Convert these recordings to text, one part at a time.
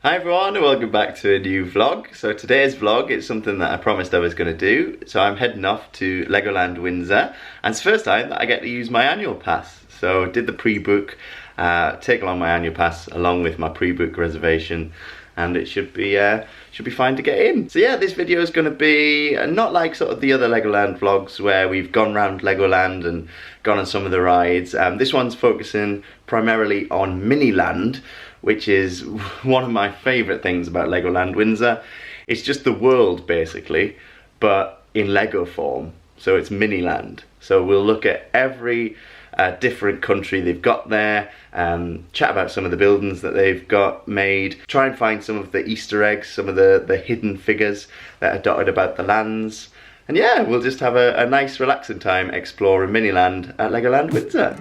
Hi everyone and welcome back to a new vlog. So today's vlog is something that I promised I was going to do. So I'm heading off to Legoland Windsor and it's the first time that I get to use my annual pass. So did the pre-book, take along my annual pass along with my pre-book reservation, and it should be fine to get in. So yeah, this video is going to be not like sort of the other Legoland vlogs where we've gone around Legoland and gone on some of the rides. This one's focusing primarily on Miniland, which is one of my favourite things about Legoland Windsor. It's just the world basically, but in Lego form. So it's Miniland. So we'll look at every different country they've got there, chat about some of the buildings that they've got made, try and find some of the Easter eggs, some of the hidden figures that are dotted about the lands. And yeah, we'll just have a nice relaxing time exploring Miniland at Legoland Windsor.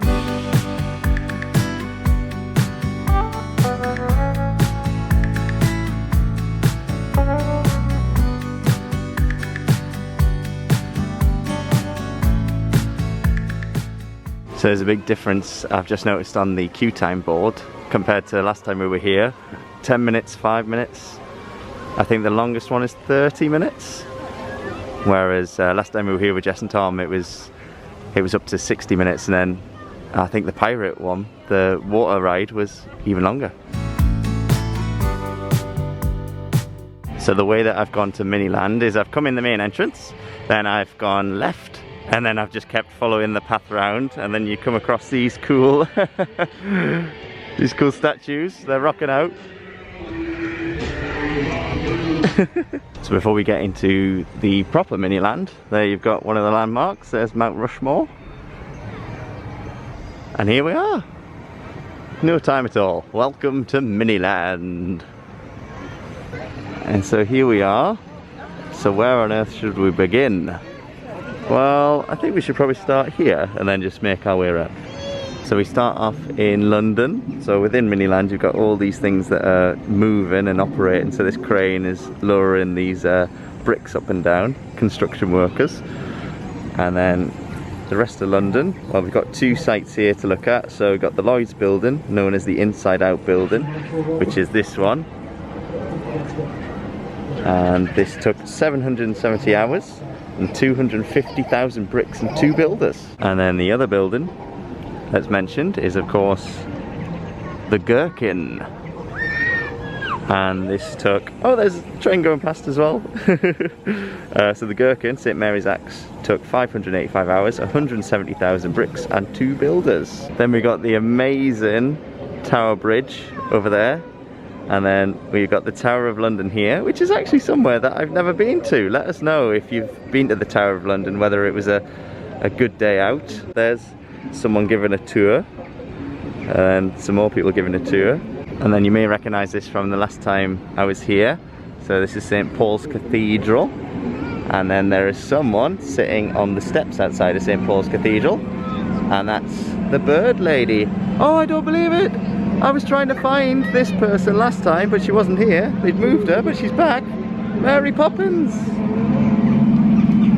So there's a big difference I've just noticed on the queue time board compared to last time we were here. 10 minutes, 5 minutes. I think the longest one is 30 minutes. Whereas last time we were here with Jess and Tom, it was up to 60 minutes, and then I think the pirate one, the water ride, was even longer. So the way that I've gone to Miniland is I've come in the main entrance, then I've gone left, and then I've just kept following the path round, and then you come across these cool these cool statues. They're rocking out. So before we get into the proper Miniland, there you've got one of the landmarks. There's Mount Rushmore, and here we are. No time at all. Welcome to Miniland. And so here we are. So where on earth should we begin? Well, I think we should probably start here and then just make our way around. So we start off in London. So within Miniland you've got all these things that are moving and operating. So this crane is lowering these bricks up and down, construction workers. And then the rest of London, well, we've got two sites here to look at. So we've got the Lloyd's building, known as the Inside Out building, which is this one. And this took 770 hours. And 250,000 bricks and 2 builders. And then the other building that's mentioned is of course the Gherkin. And this took, oh, there's a train going past as well. So the Gherkin, St Mary's Axe, took 585 hours, 170,000 bricks and 2 builders. Then we got the amazing Tower Bridge over there. And then we've got the Tower of London here, which is actually somewhere that I've never been to. Let us know if you've been to the Tower of London, whether it was a good day out. There's someone giving a tour, and some more people giving a tour. And then you may recognise this from the last time I was here. So this is St Paul's Cathedral. And then there is someone sitting on the steps outside of St Paul's Cathedral. And that's the Bird Lady. Oh, I don't believe it! I was trying to find this person last time, but she wasn't here. They'd moved her, but she's back. Mary Poppins!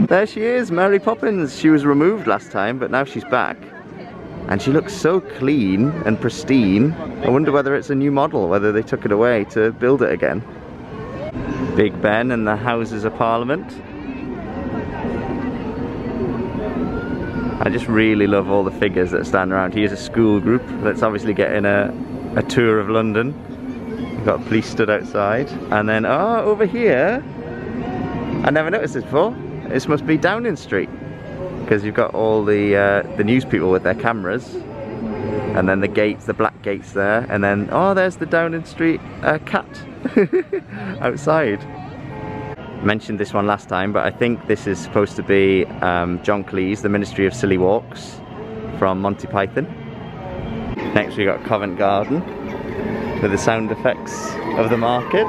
There she is, Mary Poppins. She was removed last time, but now she's back. And she looks so clean and pristine. I wonder whether it's a new model, whether they took it away to build it again. Big Ben and the Houses of Parliament. I just really love all the figures that stand around. Here's a school group that's obviously getting a tour of London. We've got police stood outside. And then, oh, over here, I never noticed this before. This must be Downing Street, because you've got all the news people with their cameras. And then the gates, the black gates there. And then, oh, there's the Downing Street cat outside. Mentioned this one last time, but I think this is supposed to be John Cleese, the Ministry of Silly Walks from Monty Python. Next we got Covent Garden with the sound effects of the market.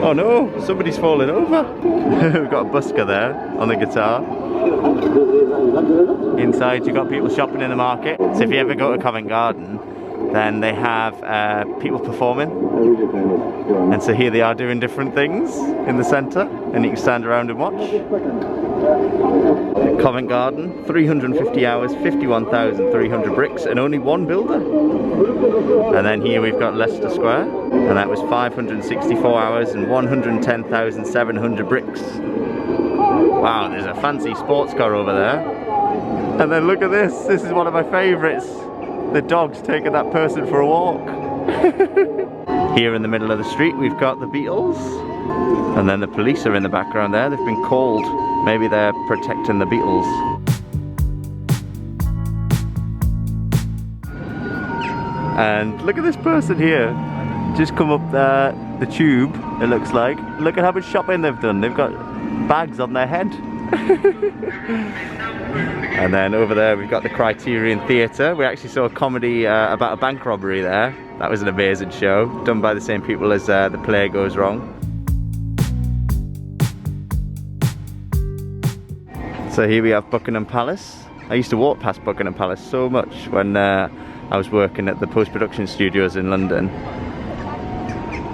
Oh no, somebody's falling over. We've got a busker there on the guitar. Inside you've got people shopping in the market. So if you ever go to Covent Garden, then they have people performing, and so here they are doing different things in the centre, and you can stand around and watch. Covent Garden, 350 hours, 51,300 bricks, and only one builder. And then here we've got Leicester Square, and that was 564 hours and 110,700 bricks. Wow, there's a fancy sports car over there. And then look at this, this is one of my favourites. The dog's taking that person for a walk. Here in the middle of the street we've got the Beatles. And then the police are in the background there, they've been called. Maybe they're protecting the Beatles. And look at this person here. Just come up the tube, it looks like. Look at how much shopping they've done. They've got bags on their head. And then over there we've got the Criterion Theatre. We actually saw a comedy about a bank robbery there. That was an amazing show, done by the same people as The Play Goes Wrong. So here we have Buckingham Palace. I used to walk past Buckingham Palace so much when I was working at the post-production studios in London.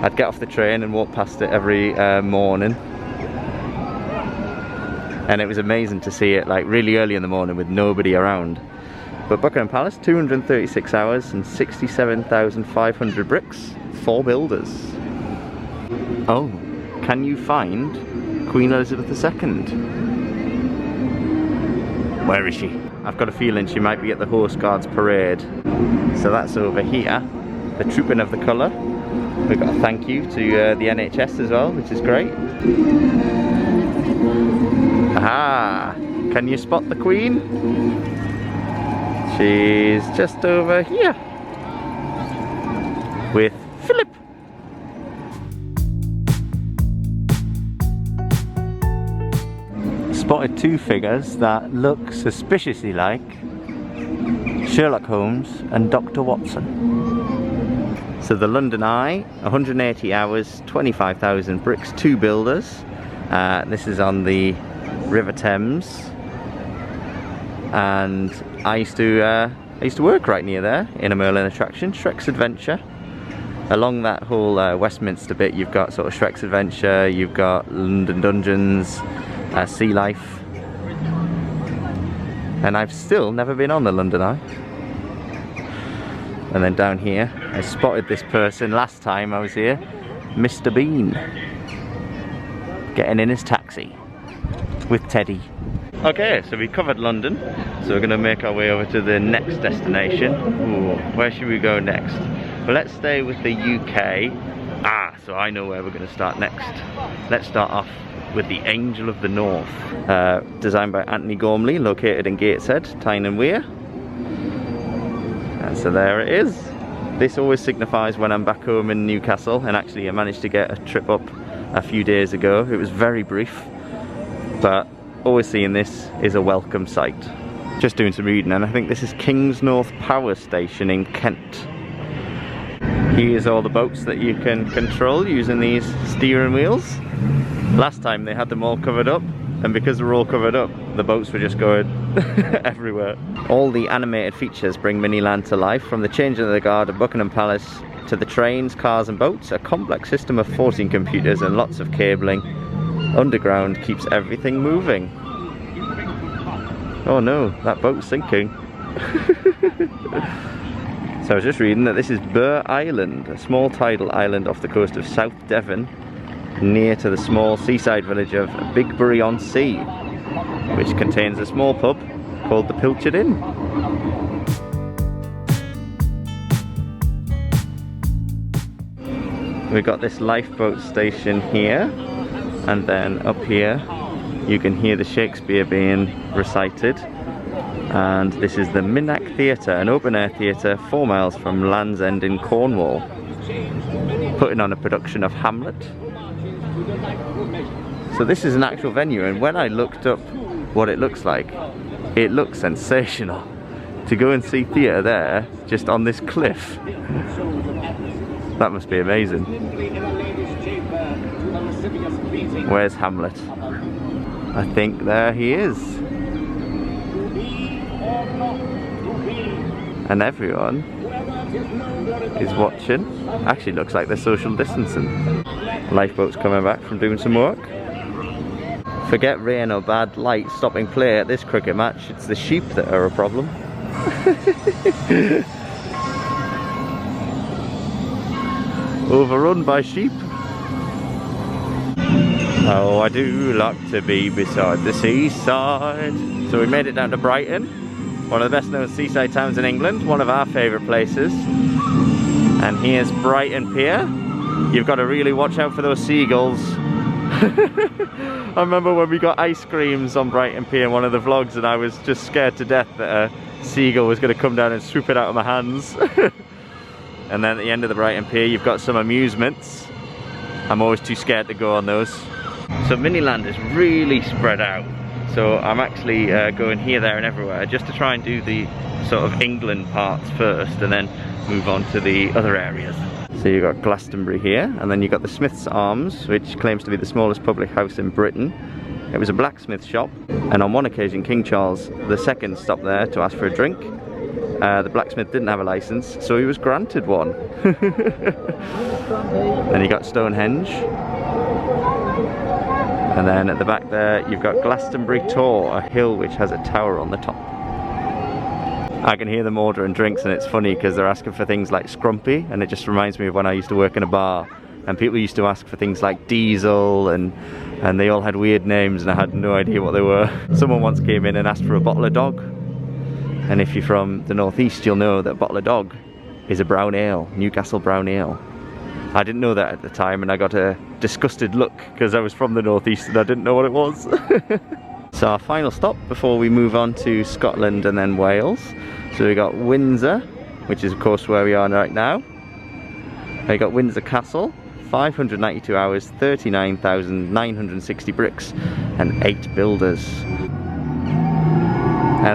I'd get off the train and walk past it every morning. And it was amazing to see it like really early in the morning with nobody around. But Buckingham Palace, 236 hours and 67,500 bricks, 4 builders. Oh, can you find Queen Elizabeth II? Where is she? I've got a feeling she might be at the Horse Guards parade. So that's over here, the Trooping of the Colour. We've got a thank you to the NHS as well, which is great. Aha! Can you spot the Queen? She's just over here with Philip. Spotted 2 figures that look suspiciously like Sherlock Holmes and Dr. Watson. So the London Eye, 180 hours, 25,000 bricks, 2 builders. This is on the River Thames, and I used to work right near there in a Merlin attraction, Shrek's Adventure. Along that whole Westminster bit, you've got sort of Shrek's Adventure, you've got London Dungeons, Sea Life, and I've still never been on the London Eye. And then down here, I spotted this person last time I was here, Mr. Bean, getting in his taxi with Teddy. Okay, so we covered London, so we're going to make our way over to the next destination. Ooh, where should we go next? Well, let's stay with the UK. So I know where we're going to start next. Let's start off with the Angel of the North, designed by Anthony Gormley, located in Gateshead, Tyne and Wear. And so there it is. This always signifies when I'm back home in Newcastle, and actually I managed to get a trip up a few days ago. It was very brief, but always seeing this is a welcome sight. Just doing some reading, and I think this is Kingsnorth Power Station in Kent. Here's all the boats that you can control using these steering wheels. Last time they had them all covered up, and because they're all covered up, the boats were just going everywhere. All the animated features bring Miniland to life, from the changing of the guard at Buckingham Palace to the trains, cars and boats. A complex system of 14 computers and lots of cabling underground keeps everything moving. Oh no, that boat's sinking. So I was just reading that this is Burr Island, a small tidal island off the coast of South Devon, near to the small seaside village of Bigbury-on-Sea, which contains a small pub called the Pilchard Inn. We've got this lifeboat station here, and then up here you can hear the Shakespeare being recited. And this is the Minack Theatre, an open-air theatre 4 miles from Land's End in Cornwall, putting on a production of Hamlet. So this is an actual venue, and when I looked up what it looks like, it looks sensational. To go and see theatre there, just on this cliff, that must be amazing. Where's Hamlet? I think there he is. And everyone is watching. Actually looks like they're social distancing. Lifeboat's coming back from doing some work. Forget rain or bad light stopping play at this cricket match, it's the sheep that are a problem. Overrun by sheep. Oh, I do like to be beside the seaside. So we made it down to Brighton, one of the best known seaside towns in England, one of our favourite places. And here's Brighton Pier. You've got to really watch out for those seagulls. I remember when we got ice creams on Brighton Pier in one of the vlogs, and I was just scared to death that a seagull was going to come down and swoop it out of my hands. And then at the end of the Brighton Pier you've got some amusements. I'm always too scared to go on those. So Miniland is really spread out. So I'm actually going here, there and everywhere just to try and do the sort of England parts first and then move on to the other areas. So you've got Glastonbury here, and then you've got the Smith's Arms, which claims to be the smallest public house in Britain. It was a blacksmith shop, and on one occasion King Charles II stopped there to ask for a drink. The blacksmith didn't have a license, so he was granted one. Then you got Stonehenge. And then at the back there you've got Glastonbury Tor, a hill which has a tower on the top. I can hear them ordering drinks, and it's funny because they're asking for things like scrumpy, and it just reminds me of when I used to work in a bar and people used to ask for things like diesel, and they all had weird names and I had no idea what they were. Someone once came in and asked for a bottle of dog, and if you're from the northeast you'll know that a bottle of dog is a brown ale, Newcastle brown ale. I didn't know that at the time, and I got a disgusted look because I was from the northeast and I didn't know what it was. So our final stop before we move on to Scotland and then Wales. So we got Windsor, which is of course where we are right now. We got Windsor Castle, 592 hours, 39,960 bricks and 8 builders. And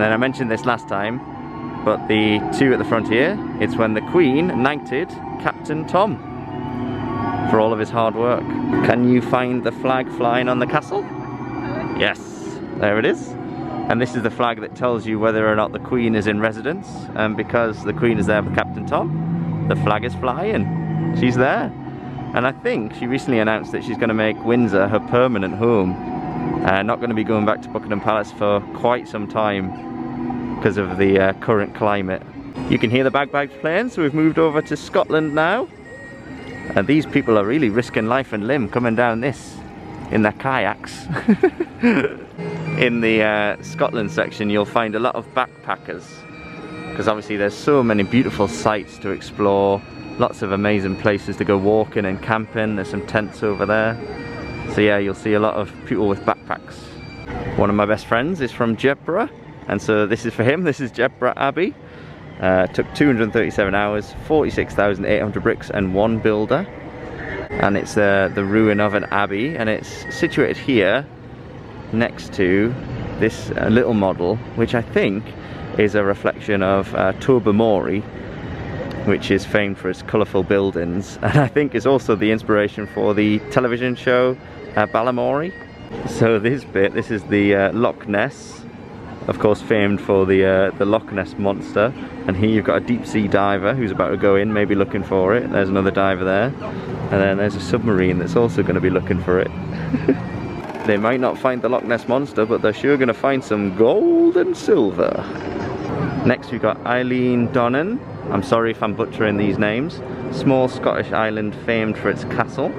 then I mentioned this last time, but the two at the front here, it's when the Queen knighted Captain Tom for all of his hard work. Can you find the flag flying on the castle? Yes, there it is. And this is the flag that tells you whether or not the Queen is in residence. And because the Queen is there with Captain Tom, the flag is flying. She's there. And I think she recently announced that she's going to make Windsor her permanent home. Not going to be going back to Buckingham Palace for quite some time because of the current climate. You can hear the bagpipes playing, so we've moved over to Scotland now. And these people are really risking life and limb coming down this in their kayaks. In the Scotland section you'll find a lot of backpackers, because obviously there's so many beautiful sights to explore, lots of amazing places to go walking and camping. There's some tents over there. So yeah, you'll see a lot of people with backpacks. One of my best friends is from Jedburgh, and so this is for him. This is Jedburgh Abbey. Took 237 hours, 46,800 bricks and 1 builder. And it's the ruin of an abbey, and it's situated here next to this little model, which I think is a reflection of Tobermory, which is famed for its colourful buildings, and I think is also the inspiration for the television show Balamory. So this bit, this is the Loch Ness, of course famed for the Loch Ness monster, and here you've got a deep sea diver who's about to go in, maybe looking for it. There's another diver there, and then there's a submarine that's also going to be looking for it. They might not find the Loch Ness monster, but they're sure going to find some gold and silver. Next we've got Eilean Donan. I'm sorry if I'm butchering these names. Small Scottish island famed for its castle.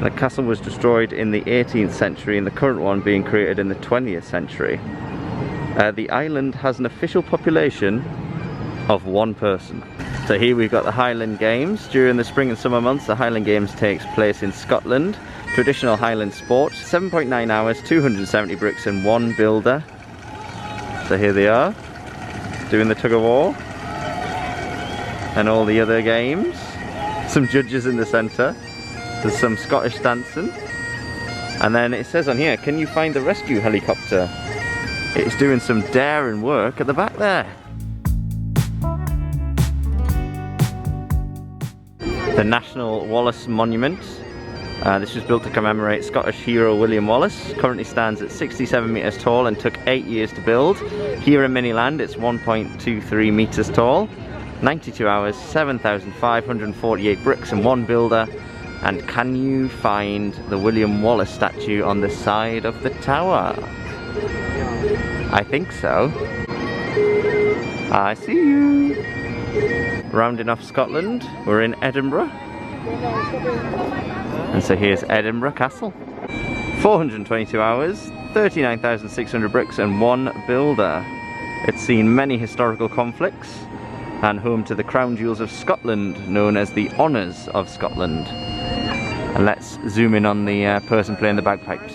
The castle was destroyed in the 18th century, and the current one being created in the 20th century. The island has an official population of 1 person. So here we've got the Highland Games. During the spring and summer months, the Highland Games takes place in Scotland. Traditional Highland sport, 7.9 hours, 270 bricks and 1 builder. So here they are, doing the tug of war and all the other games. Some judges in the centre. There's some Scottish dancing. And then it says on here, can you find the rescue helicopter? It's doing some daring work at the back there. The National Wallace Monument. This was built to commemorate Scottish hero William Wallace. Currently stands at 67 metres tall and took 8 years to build. Here in Miniland it's 1.23 metres tall. 92 hours, 7,548 bricks and 1 builder. And can you find the William Wallace statue on the side of the tower? I think so. I see you. Rounding off Scotland, we're in Edinburgh. And so here's Edinburgh Castle. 422 hours, 39,600 bricks and 1 builder. It's seen many historical conflicts and home to the crown jewels of Scotland, known as the Honours of Scotland. And let's zoom in on the person playing the bagpipes.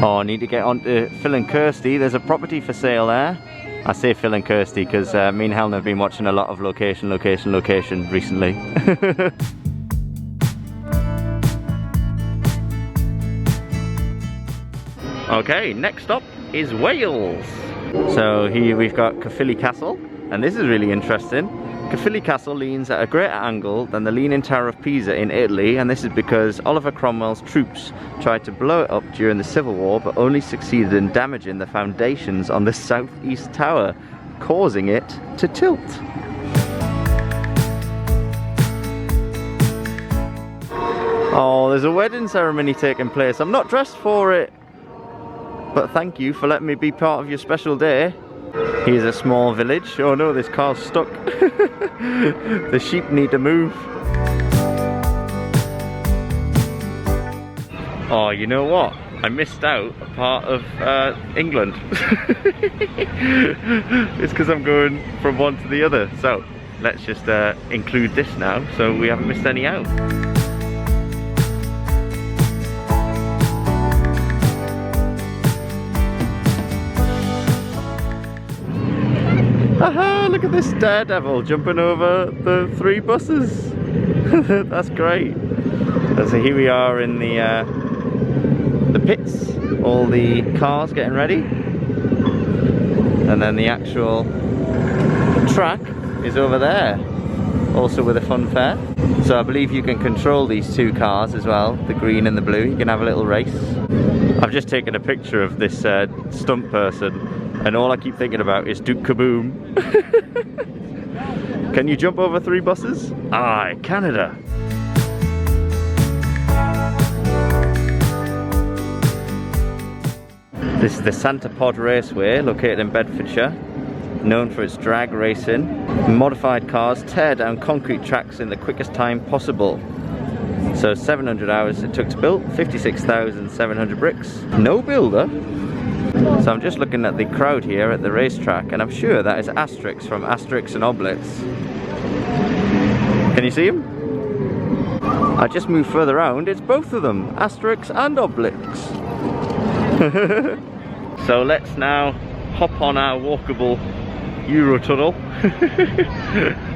Oh, I need to get on to Phil and Kirsty. There's a property for sale there. I say Phil and Kirsty because me and Helena have been watching a lot of location recently. Okay, next up is Wales. So here we've got Caerphilly Castle, and this is really interesting. Caerphilly Castle leans at a greater angle than the Leaning Tower of Pisa in Italy, and this is because Oliver Cromwell's troops tried to blow it up during the Civil War, but only succeeded in damaging the foundations on the southeast tower, causing it to tilt. Oh, there's a wedding ceremony taking place. I'm not dressed for it, but thank you for letting me be part of your special day. Here's a small village. Oh no, this car's stuck. The sheep need to move. Oh, you know what? I missed out a part of England. It's because I'm going from one to the other. So let's just include this now so we haven't missed any out. Aha, look at this daredevil jumping over the 3 buses. That's great. And so here we are in the pits, all the cars getting ready. And then the actual track is over there, also with a fun fair. So I believe you can control these 2 cars as well, the green and the blue. You can have a little race. I've just taken a picture of this stunt person, and all I keep thinking about is Duke Kaboom. Can you jump over 3 buses? Aye, Canada. This is the Santa Pod Raceway, located in Bedfordshire, known for its drag racing. Modified cars tear down concrete tracks in the quickest time possible. So 700 hours it took to build, 56,700 bricks. No builder. So I'm just looking at the crowd here at the racetrack, and I'm sure that is Asterix from Asterix and Obelix. Can you see him? I just moved further around, it's both of them, Asterix and Obelix. So let's now hop on our walkable Eurotunnel.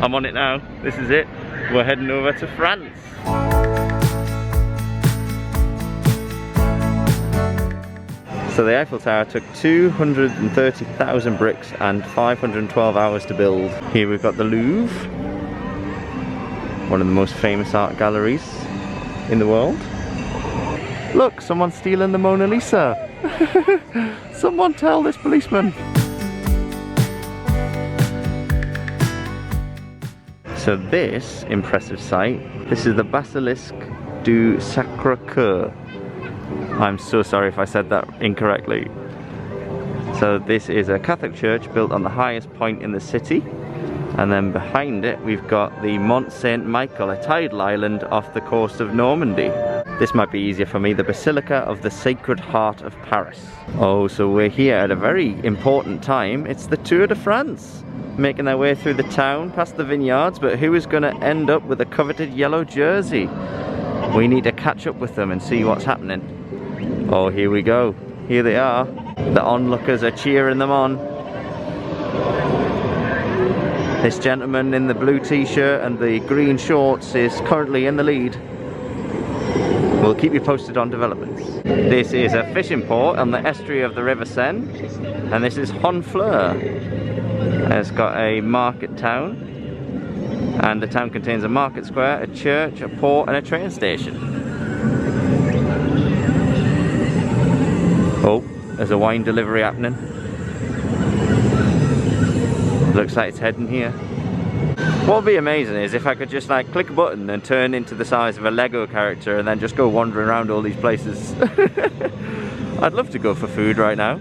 I'm on it now, this is it. We're heading over to France. So the Eiffel Tower took 230,000 bricks and 512 hours to build. Here we've got the Louvre, one of the most famous art galleries in the world. Look, someone's stealing the Mona Lisa. Someone tell this policeman. So this impressive site, this is the Basilique du Sacré-Cœur. I'm so sorry if I said that incorrectly. So this is a Catholic church built on the highest point in the city, and then behind it we've got the Mont Saint-Michel, a tidal island off the coast of Normandy. This might be easier for me, the Basilica of the Sacred Heart of Paris. Oh, so we're here at a very important time. It's the Tour de France, making their way through the town, past the vineyards, but who is going to end up with a coveted yellow jersey? We need to catch up with them and see what's happening. Oh, here we go. Here they are. The onlookers are cheering them on. This gentleman in the blue t-shirt and the green shorts is currently in the lead. We'll keep you posted on developments. This is a fishing port on the estuary of the River Seine, and this is Honfleur. It's got a market town, and the town contains a market square, a church, a port and a train station. Oh, there's a wine delivery happening. looks like it's heading here. What would be amazing is if I could just like click a button and turn into the size of a Lego character and then just go wandering around all these places. I'd love to go for food right now.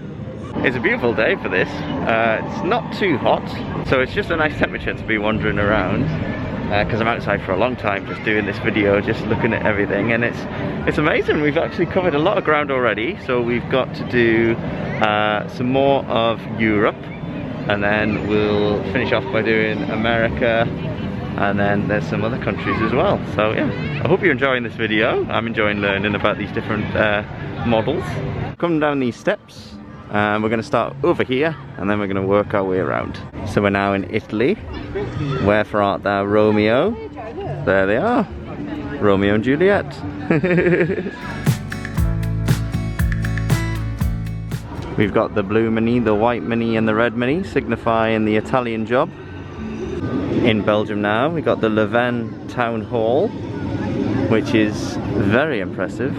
It's a beautiful day for this. It's not too hot, so it's just a nice temperature to be wandering around. Because I'm outside for a long time just doing this video, just looking at everything, and it's amazing. We've actually covered a lot of ground already, so we've got to do some more of Europe, and then we'll finish off by doing America, and then there's some other countries as well. So yeah, I hope you're enjoying this video. I'm enjoying learning about these different models. Coming down these steps, we're going to start over here, and then we're going to work our way around. So we're now in Italy. Wherefore art thou, Romeo? There they are, Romeo and Juliet. We've got the blue Mini, the white Mini and the red Mini, signifying the Italian job. In Belgium now, we got the Leuven Town Hall, which is very impressive,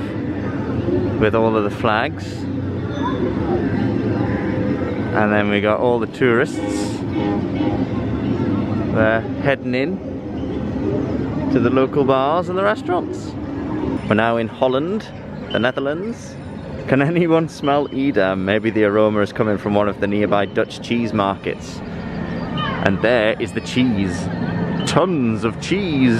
with all of the flags. And then we got all the tourists. They're heading in to the local bars and the restaurants. We're now in Holland, the Netherlands. Can anyone smell Edam? Maybe the aroma is coming from one of the nearby Dutch cheese markets. And there is the cheese. Tons of cheese.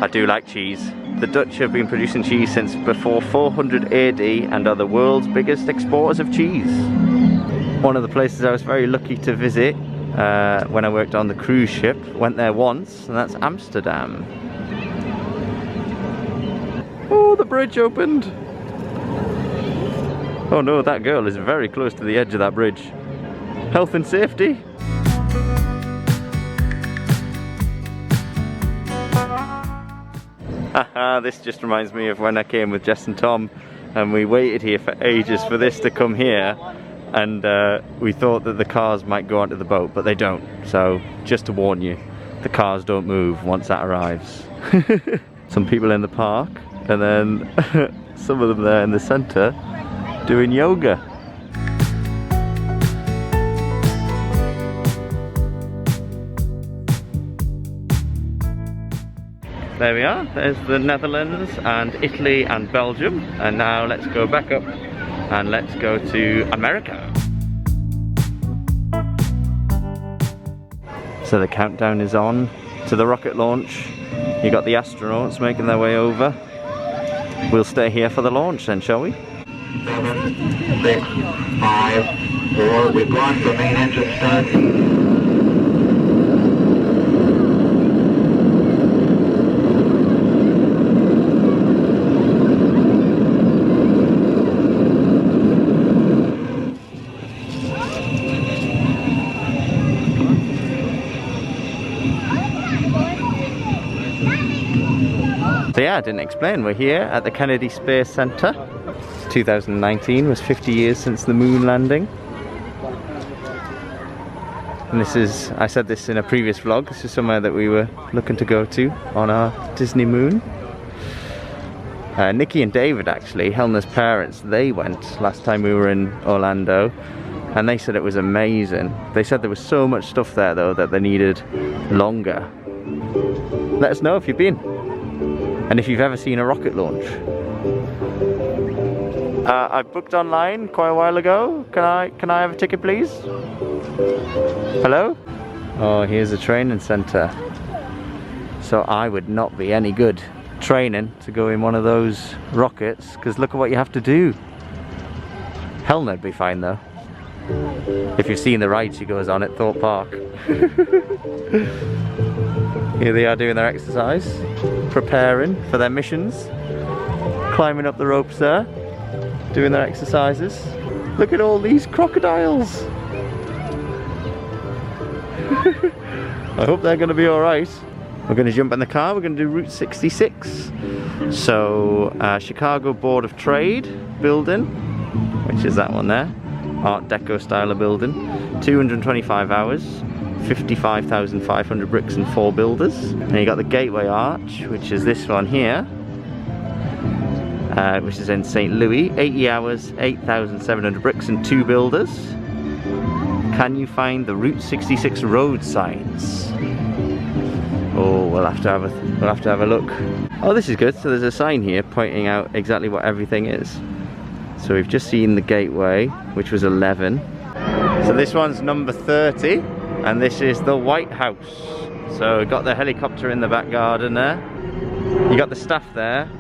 I do like cheese. The Dutch have been producing cheese since before 400 AD and are the world's biggest exporters of cheese. One of the places I was very lucky to visit when I worked on the cruise ship, went there once, and that's Amsterdam. Oh, the bridge opened! Oh no, that girl is very close to the edge of that bridge. Health and safety! Haha, this just reminds me of when I came with Jess and Tom, and we waited here for ages for this to come here. And we thought that the cars might go onto the boat, but they don't. So just to warn you, the cars don't move once that arrives. Some people in the park, and then some of them there in the centre doing yoga. There we are, there's the Netherlands and Italy and Belgium, and now let's go back up and let's go to America. So the countdown is on to the rocket launch. You got the astronauts making their way over. We'll stay here for the launch then, shall we? 7, 6, 5, 4, we've gone for main engine start. So yeah, I didn't explain, we're here at the Kennedy Space Center. 2019 was 50 years since the moon landing. And this is, I said this in a previous vlog, this is somewhere that we were looking to go to on our Disney moon. Nikki and David actually, Helena's parents, they went last time we were in Orlando, and they said it was amazing. They said there was so much stuff there though that they needed longer. Let us know if you've been. And if you've ever seen a rocket launch. I booked online quite a while ago. Can I have a ticket please? Hello? Oh, here's a training center. So I would not be any good training to go in one of those rockets, because look at what you have to do. Helena would be fine though. If you've seen the ride she goes on at Thorpe Park. Here they are doing their exercise, preparing for their missions, climbing up the ropes there, doing their exercises. Look at all these crocodiles! I hope they're going to be alright. We're going to jump in the car, we're going to do Route 66. So, Chicago Board of Trade building, which is that one there, Art Deco style of building, 225 hours. 55,500 bricks and 4 builders. And you got the Gateway Arch, which is this one here, which is in St. Louis, 80 hours, 8,700 bricks and 2 builders. Can you find the Route 66 road signs? Oh, we'll have to have a look. Oh, this is good. So there's a sign here pointing out exactly what everything is. So we've just seen the gateway, which was 11. So this one's number 30, and this is the White House. So we've got the helicopter in the back garden there. You got the staff there,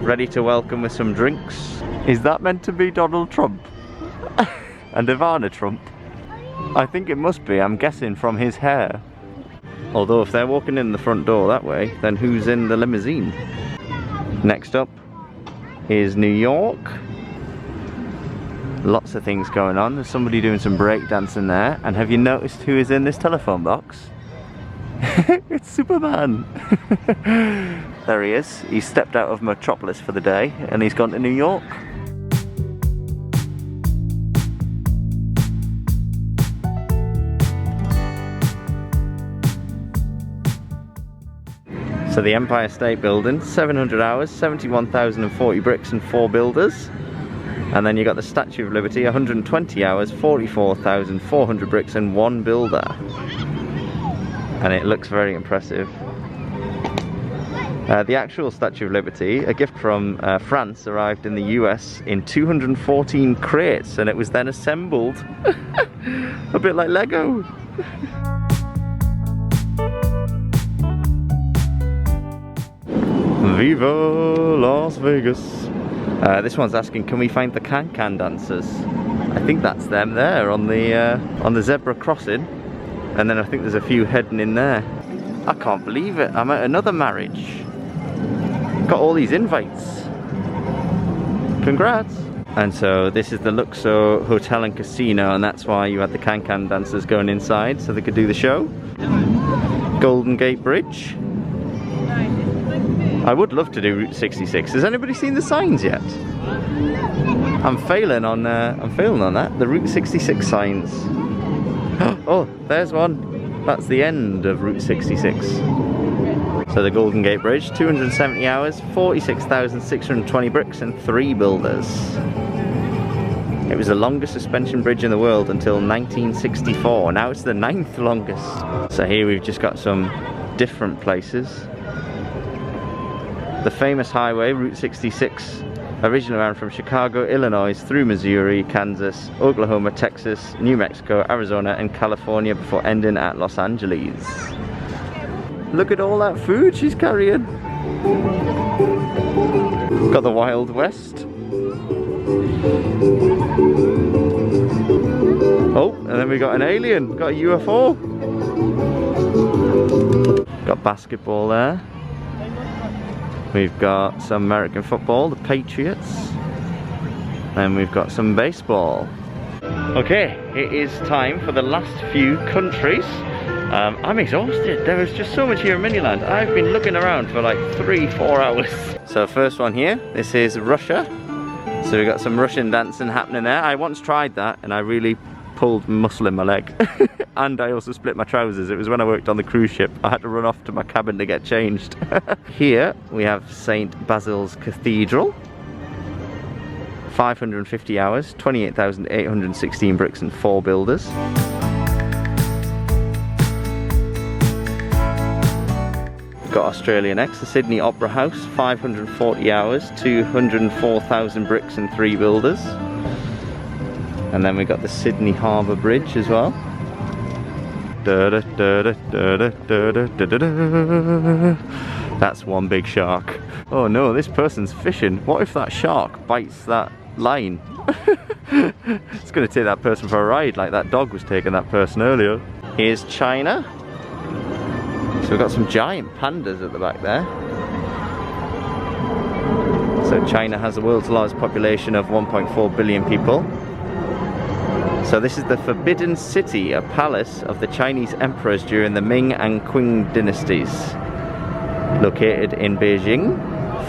ready to welcome with some drinks. Is that meant to be Donald Trump? And Ivana Trump? I think it must be, I'm guessing from his hair. Although if they're walking in the front door that way, then who's in the limousine? Next up is New York. Lots of things going on. There's somebody doing some breakdancing there. And have you noticed who is in this telephone box? It's Superman. There he is. He's stepped out of Metropolis for the day and he's gone to New York. So the Empire State Building, 700 hours, 71,040 bricks and 4 builders. And then you got the Statue of Liberty, 120 hours, 44,400 bricks and 1 builder. And it looks very impressive. The actual Statue of Liberty, a gift from France, arrived in the US in 214 crates and it was then assembled. A bit like Lego. Viva Las Vegas. This one's asking, can we find the can-can dancers? I think that's them there on the zebra crossing. And then I think there's a few heading in there. I can't believe it, I'm at another marriage. Got all these invites. Congrats. And so this is the Luxor Hotel and Casino, and that's why you had the can-can dancers going inside so they could do the show. Golden Gate Bridge. I would love to do Route 66. Has anybody seen the signs yet? I'm failing on that. The Route 66 signs. Oh, there's one. That's the end of Route 66. So the Golden Gate Bridge, 270 hours, 46,620 bricks and 3 builders. It was the longest suspension bridge in the world until 1964. Now it's the 9th longest. So here we've just got some different places. The famous highway, Route 66, originally ran from Chicago, Illinois, through Missouri, Kansas, Oklahoma, Texas, New Mexico, Arizona, and California before ending at Los Angeles. Look at all that food she's carrying. Got the Wild West. Oh, and then we got an alien, got a UFO. Got basketball there. We've got some American football, the Patriots. And we've got some baseball. Okay, it is time for the last few countries. I'm exhausted. There is just so much here in Miniland. I've been looking around for like 3-4 hours. So first one here, this is Russia. So we've got some Russian dancing happening there. I once tried that and I really pulled muscle in my leg. And I also split my trousers. It was when I worked on the cruise ship. I had to run off to my cabin to get changed. Here we have St. Basil's Cathedral. 550 hours, 28,816 bricks and 4 builders. Got Australia next, the Sydney Opera House, 540 hours, 204,000 bricks and 3 builders. And then we got the Sydney Harbour Bridge as well. That's one big shark. Oh no, this person's fishing. What if that shark bites that line? It's gonna take that person for a ride like that dog was taking that person earlier. Here's China. So we've got some giant pandas at the back there. So China has the world's largest population of 1.4 billion people. So this is the Forbidden City, a palace of the Chinese emperors during the Ming and Qing dynasties. Located in Beijing,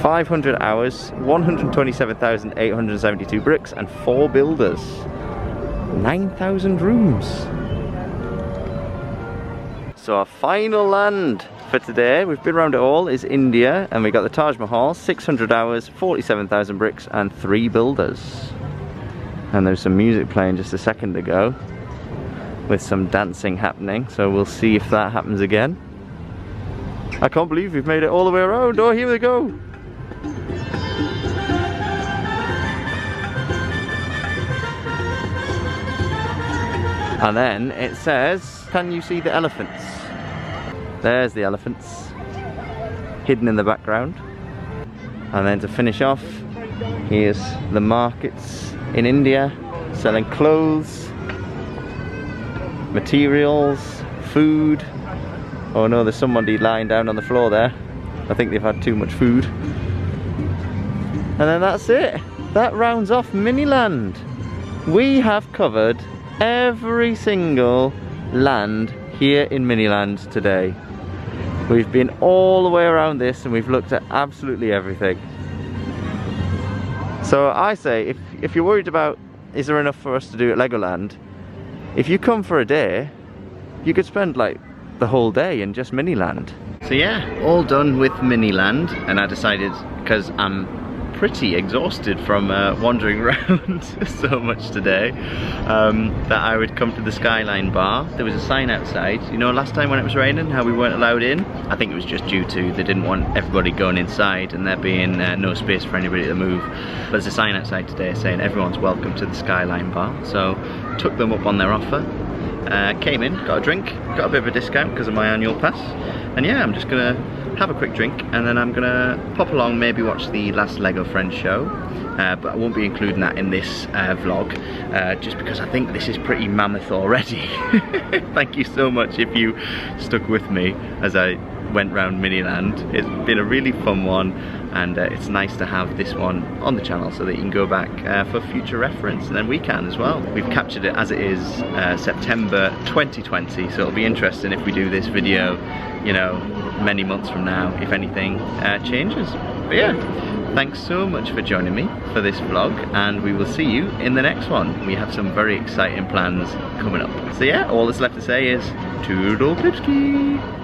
500 hours, 127,872 bricks and 4 builders. 9,000 rooms. So our final land for today, we've been around it all, is India, and we got the Taj Mahal, 600 hours, 47,000 bricks and 3 builders. And there's some music playing just a second ago. with some dancing happening, so we'll see if that happens again. I can't believe we've made it all the way around. Oh, here we go. And then it says, can you see the elephants? There's the elephants, hidden in the background. And then to finish off, here's the markets in India, selling clothes, materials, food. Oh no, there's somebody lying down on the floor there. I think they've had too much food. And then that's it. That rounds off Miniland. We have covered every single land here in Miniland today. We've been all the way around this and we've looked at absolutely everything. So I say, if you're worried about is there enough for us to do at Legoland, if you come for a day, you could spend like the whole day in just Miniland. So yeah, all done with Miniland, and I decided, because I'm pretty exhausted from wandering around so much today, that I would come to the Skyline Bar. There was a sign outside. You know, last time when it was raining, how we weren't allowed in? I think it was just due to they didn't want everybody going inside and there being no space for anybody to move. But there's a sign outside today saying everyone's welcome to the Skyline Bar. So took them up on their offer. Came in, got a drink, got a bit of a discount because of my annual pass, and yeah, I'm just gonna have a quick drink and then I'm gonna pop along, maybe watch the last Lego Friends show, but I won't be including that in this vlog, just because I think this is pretty mammoth already. Thank you so much if you stuck with me as I went round Miniland. It's been a really fun one, and it's nice to have this one on the channel so that you can go back for future reference, and then we can as well. We've captured it as it is September 2020, so it'll be interesting if we do this video, you know, many months from now, if anything changes. But yeah, thanks so much for joining me for this vlog, and we will see you in the next one. We have some very exciting plans coming up. So yeah, all that's left to say is toodle pipski.